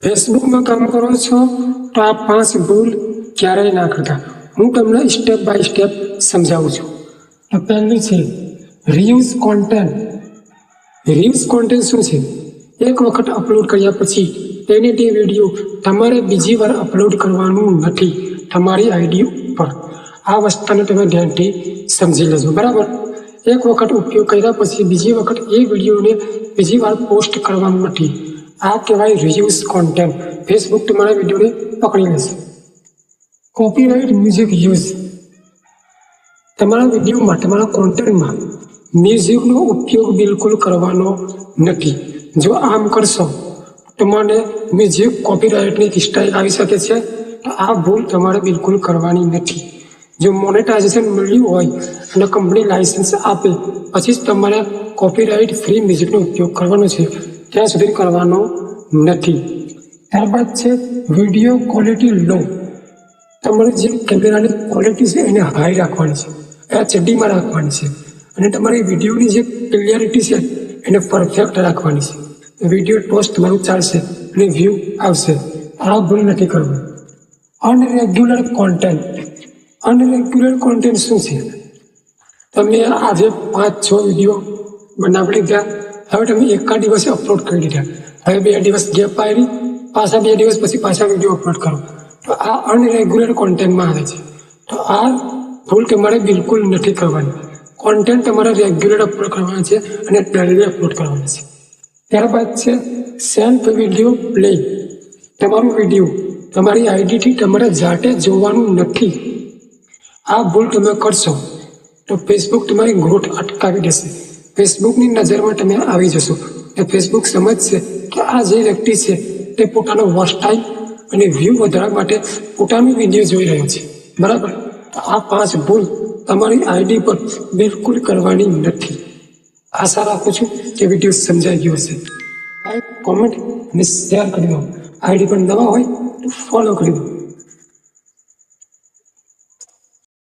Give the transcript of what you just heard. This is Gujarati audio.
ફેસબુકમાં કામ કરો છો તો આ 5 ભૂલ ક્યારેય ના કરતા. હું તમને સ્ટેપ બાય સ્ટેપ સમજાવું છું. તો પહેલું છે રીયુઝ કોન્ટેન્ટ. રીયુઝ કોન્ટેન્ટ શું છે? એક વખત અપલોડ કર્યા પછી તે વિડીયો તમારે બીજી વાર અપલોડ કરવાનું નથી તમારી આઈડી ઉપર. આ વસ્તુને તમે ધ્યાનથી સમજી લેજો, બરાબર? એક વખત ઉપયોગ કર્યા પછી બીજી વખત એ વિડીયોને બીજી વાર પોસ્ટ કરવાનું નથી. આ કહેવાય રીયુઝ કોન્ટેન્ટ. ફેસબુક તમારા વિડીયોને પકડી લેશે. Copyright music use. તમારા વિડીયોમાં, તમારા કોન્ટેન્ટમાં મ્યુઝિકનો ઉપયોગ બિલકુલ કરવાનો નથી. જો આમ કરશો તમને મ્યુઝિક કોપીરાઇટની સ્ટ્રાઇક આવી શકે છે. તો આ ભૂલ તમારે બિલકુલ કરવાની નથી. જો મોનેટાઇઝેશન મળ્યું હોય અને કંપની લાયસન્સ આપે પછી જ તમારે કોપીરાઇટ ફ્રી મ્યુઝિકનો ઉપયોગ કરવાનો છે, ત્યાં સુધી કરવાનો નથી. ત્યારબાદ છે વિડીયો ક્વોલિટી લો. તમારી જે કેમેરાની ક્વોલિટી છે એને હાઈ રાખવાની છે, HDમાં રાખવાની છે, અને તમારી વિડીયોની જે ક્લિયરિટી છે એને પરફેક્ટ રાખવાની છે. વિડીયો પોસ્ટ તમારું ચાલશે અને વ્યૂ આવશે. આ ભૂલ નથી કરવું. Unregular content. અનરેગ્યુલર કોન્ટેન્ટ શું છે? તમે આજે 5-6 વિડીયો બનાવી લીધા, હવે તમે એકા દિવસે અપલોડ કરી દીધા, હવે 2 દિવસ ગેપ આવી, પાછા 2 દિવસ પછી પાછા વિડીયો અપલોડ કરો, તો આ અનરેગ્યુલર કોન્ટેન્ટમાં આવે છે. તો આ ભૂલ તમારે બિલકુલ નથી કરવાની. કોન્ટેન્ટ તમારે રેગ્યુલર અપલોડ કરવાના છે અને ડેલી અપલોડ કરવાના છે. ત્યારબાદ છે સેલ્ફ વિડીયો પ્લે. તમારું વિડીયો તમારી આઈડીથી તમારે જાતે જોવાનું નથી. આ ભૂલ તમે કરશો તો ફેસબુક તમારી ગ્રોથ અટકાવી દેશે. ફેસબુકની નજરમાં તમે આવી જશો અને ફેસબુક સમજશે કે આ જે વ્યક્તિ છે તે પોતાનો વોચ ટાઈમ અને વ્યૂ વધારવા માટે પોતાનું વિડીયો જોઈ રહ્યો છે, બરાબર? તો આ 5 ભૂલ તમારી આઈડી પર બિલકુલ કરવાની નથી. આશા રાખું છું કે વિડીયો સમજાઈ ગયો હશે. લાઈક, કોમેન્ટ અને શેર કરી દો. આઈડી પર નવા હોય તો ફોલો કરી દો.